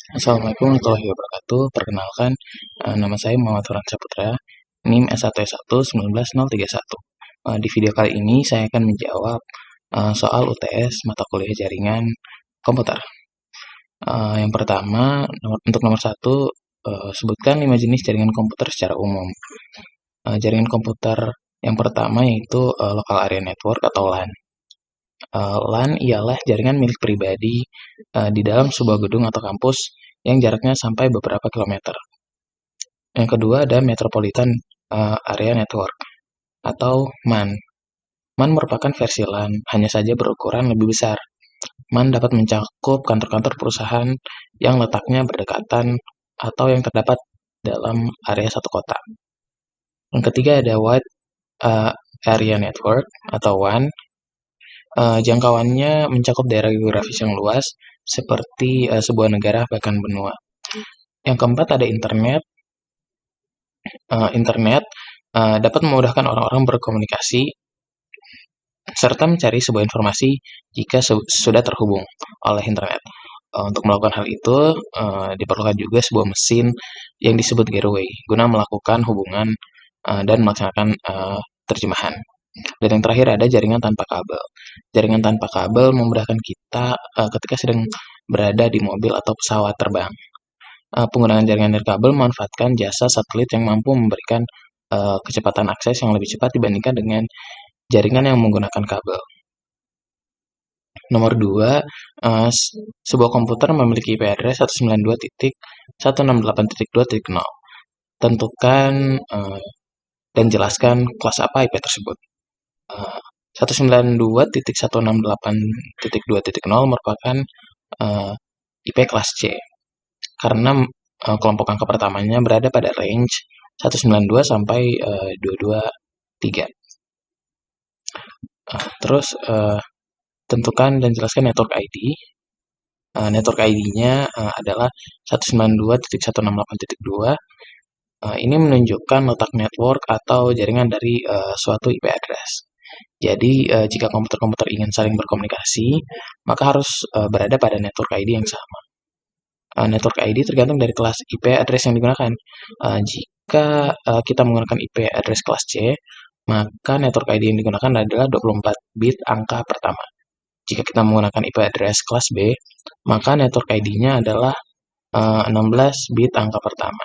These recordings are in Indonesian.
Assalamualaikum warahmatullahi wabarakatuh. Perkenalkan, nama saya Muhammad Farhan Saputra, NIM S1S1 di video kali ini saya akan menjawab soal UTS mata kuliah jaringan komputer. Yang pertama, untuk nomor 1, sebutkan 5 jenis jaringan komputer secara umum. Jaringan komputer yang pertama yaitu Local Area Network atau LAN. LAN ialah jaringan milik pribadi di dalam sebuah gedung atau kampus yang jaraknya sampai beberapa kilometer. Yang kedua ada Metropolitan Area Network atau MAN. MAN merupakan versi LAN, hanya saja berukuran lebih besar. MAN dapat mencakup kantor-kantor perusahaan yang letaknya berdekatan atau yang terdapat dalam area satu kota. Yang ketiga ada Wide Area Network atau WAN. Jangkauannya mencakup daerah geografis yang luas, seperti sebuah negara bahkan benua. Yang keempat ada internet. Internet dapat memudahkan orang-orang berkomunikasi serta mencari sebuah informasi jika sudah terhubung oleh internet. Untuk melakukan hal itu, diperlukan juga sebuah mesin yang disebut gateway guna melakukan hubungan dan melaksanakan terjemahan. Dan yang terakhir ada jaringan tanpa kabel. Jaringan tanpa kabel memudahkan kita ketika sedang berada di mobil atau pesawat terbang. Penggunaan jaringan nirkabel memanfaatkan jasa satelit yang mampu memberikan kecepatan akses yang lebih cepat dibandingkan dengan jaringan yang menggunakan kabel. Nomor 2, sebuah komputer memiliki IP address 192.168.2.0. Tentukan dan jelaskan kelas apa IP tersebut. 192.168.2.0 merupakan IP kelas C karena kelompok angka pertamanya berada pada range 192 sampai 223. Terus tentukan dan jelaskan network ID. Network ID-nya adalah 192.168.2. Ini menunjukkan letak network atau jaringan dari suatu IP address. Jadi, jika komputer-komputer ingin saling berkomunikasi, maka harus berada pada network ID yang sama. Network ID tergantung dari kelas IP address yang digunakan. Jika kita menggunakan IP address kelas C, maka network ID yang digunakan adalah 24 bit angka pertama. Jika kita menggunakan IP address kelas B, maka network ID-nya adalah 16 bit angka pertama.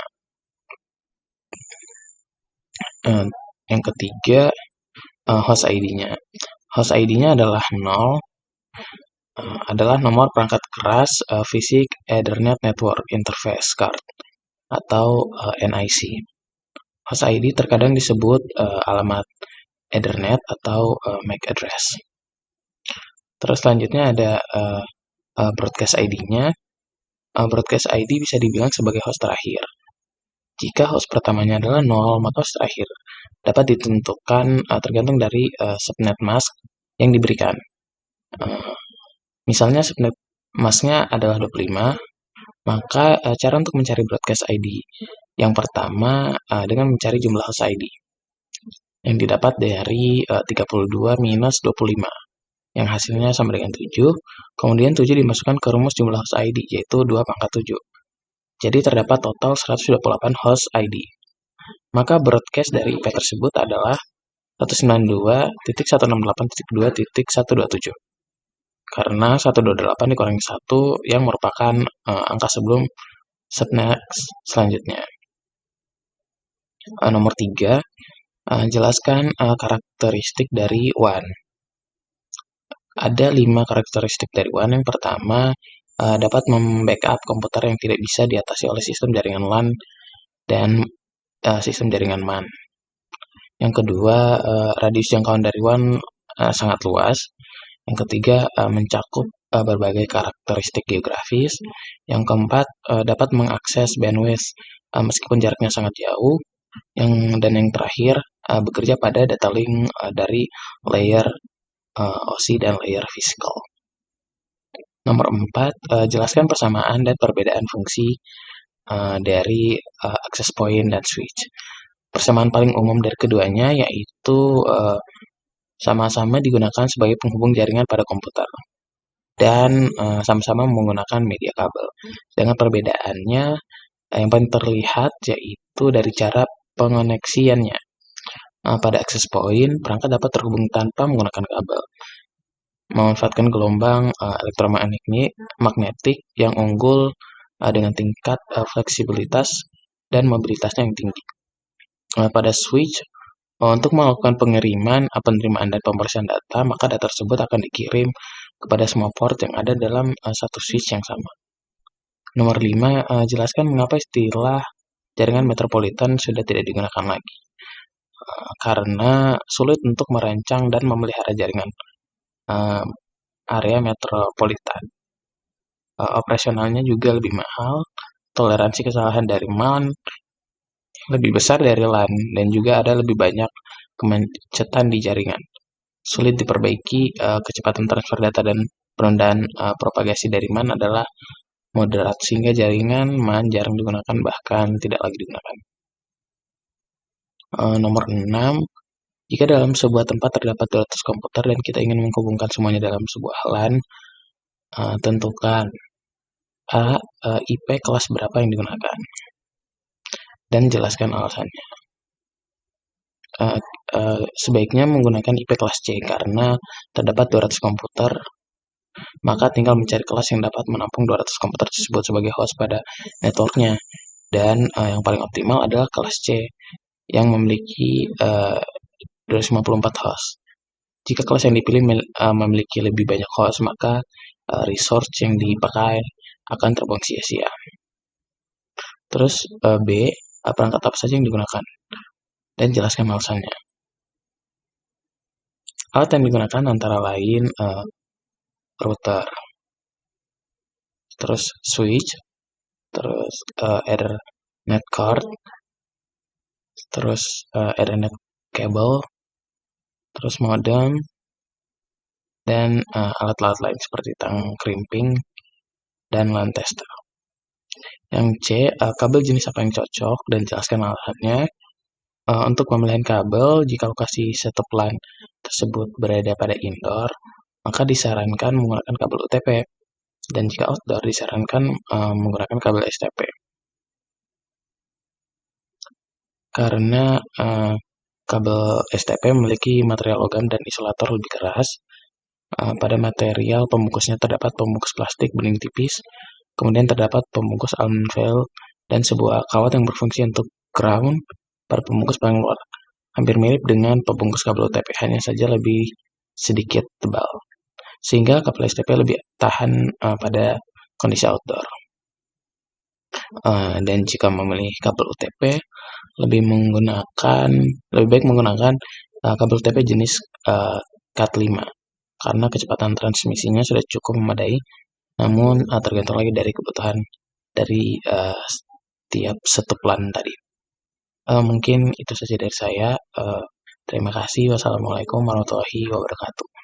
Yang ketiga, host ID-nya. Host ID-nya adalah 0, adalah nomor perangkat keras fisik Ethernet Network Interface Card atau NIC. Host ID terkadang disebut alamat Ethernet atau MAC address. Terus selanjutnya ada broadcast ID-nya. Broadcast ID bisa dibilang sebagai host terakhir. Jika host pertamanya adalah 0, maka host terakhir dapat ditentukan tergantung dari subnet mask yang diberikan. Misalnya subnet masknya adalah 25, maka cara untuk mencari broadcast ID yang pertama dengan mencari jumlah host ID yang didapat dari 32 minus 25 yang hasilnya sama dengan 7, kemudian 7 dimasukkan ke rumus jumlah host ID yaitu 2 pangkat 7. Jadi terdapat total 128 host ID. Maka broadcast dari IP tersebut adalah 192.168.2.127. Karena 128 dikurangi 1 yang merupakan angka sebelum subnet selanjutnya. Nomor 3, jelaskan karakteristik dari WAN. Ada 5 karakteristik dari WAN. Yang pertama, dapat membackup komputer yang tidak bisa diatasi oleh sistem jaringan LAN dan sistem jaringan MAN. Yang kedua, radius jangkauan dari WAN sangat luas. Yang ketiga, mencakup berbagai karakteristik geografis. Yang keempat, dapat mengakses bandwidth meskipun jaraknya sangat jauh. Dan yang terakhir, bekerja pada data link dari layer OSI dan layer physical. Nomor 4, jelaskan persamaan dan perbedaan fungsi dari access point dan switch. Persamaan paling umum dari keduanya yaitu sama-sama digunakan sebagai penghubung jaringan pada komputer. dan sama-sama menggunakan media kabel. Dengan perbedaannya yang paling terlihat yaitu dari cara pengoneksiannya. Pada access point, perangkat dapat terhubung tanpa menggunakan kabel, memanfaatkan gelombang elektromagnetik yang unggul dengan tingkat fleksibilitas dan mobilitasnya yang tinggi. Pada switch, untuk melakukan pengiriman, penerimaan, dan pemrosesan data, maka data tersebut akan dikirim kepada semua port yang ada dalam satu switch yang sama. Nomor 5, jelaskan mengapa istilah jaringan metropolitan sudah tidak digunakan lagi. Karena sulit untuk merancang dan memelihara jaringan area metropolitan. Operasionalnya juga lebih mahal, toleransi kesalahan dari MAN lebih besar dari LAN, dan juga ada lebih banyak kemacetan di jaringan. Sulit diperbaiki, kecepatan transfer data dan penundaan propagasi dari MAN adalah moderat, sehingga jaringan MAN jarang digunakan, bahkan tidak lagi digunakan. Nomor 6, jika dalam sebuah tempat terdapat 200 komputer dan kita ingin menghubungkan semuanya dalam sebuah LAN, tentukan IP kelas berapa yang digunakan, dan jelaskan alasannya. Sebaiknya menggunakan IP kelas C karena terdapat 200 komputer, maka tinggal mencari kelas yang dapat menampung 200 komputer tersebut sebagai host pada networknya. Dan yang paling optimal adalah kelas C yang memiliki 254 host. Jika kelas yang dipilih memiliki lebih banyak host, maka resource yang dipakai akan terbuang sia-sia. Terus B, perangkat apa saja yang digunakan, dan jelaskan alasannya. Alat yang digunakan antara lain router, terus switch, terus Ethernet card, terus Ethernet cable, terus modem, dan alat-alat lain seperti tang crimping dan LAN tester. Yang C, kabel jenis apa yang cocok, dan jelaskan alasannya. Untuk pemilihan kabel, jika lokasi setup LAN tersebut berada pada indoor, maka disarankan menggunakan kabel UTP, dan jika outdoor disarankan menggunakan kabel STP. Karena kabel STP memiliki material logam dan isolator lebih keras. Pada material pembungkusnya terdapat pembungkus plastik bening tipis, kemudian terdapat pembungkus aluminium foil dan sebuah kawat yang berfungsi untuk ground pada pembungkus paling luar. Hampir mirip dengan pembungkus kabel UTP, hanya saja lebih sedikit tebal, sehingga kabel STP lebih tahan pada kondisi outdoor. Dan jika memilih kabel UTP, lebih baik menggunakan kabel UTP jenis Cat5 karena kecepatan transmisinya sudah cukup memadai, namun tergantung lagi dari kebutuhan dari setiap setup LAN tadi. Mungkin itu saja dari saya. Terima kasih. Wassalamualaikum warahmatullahi wabarakatuh.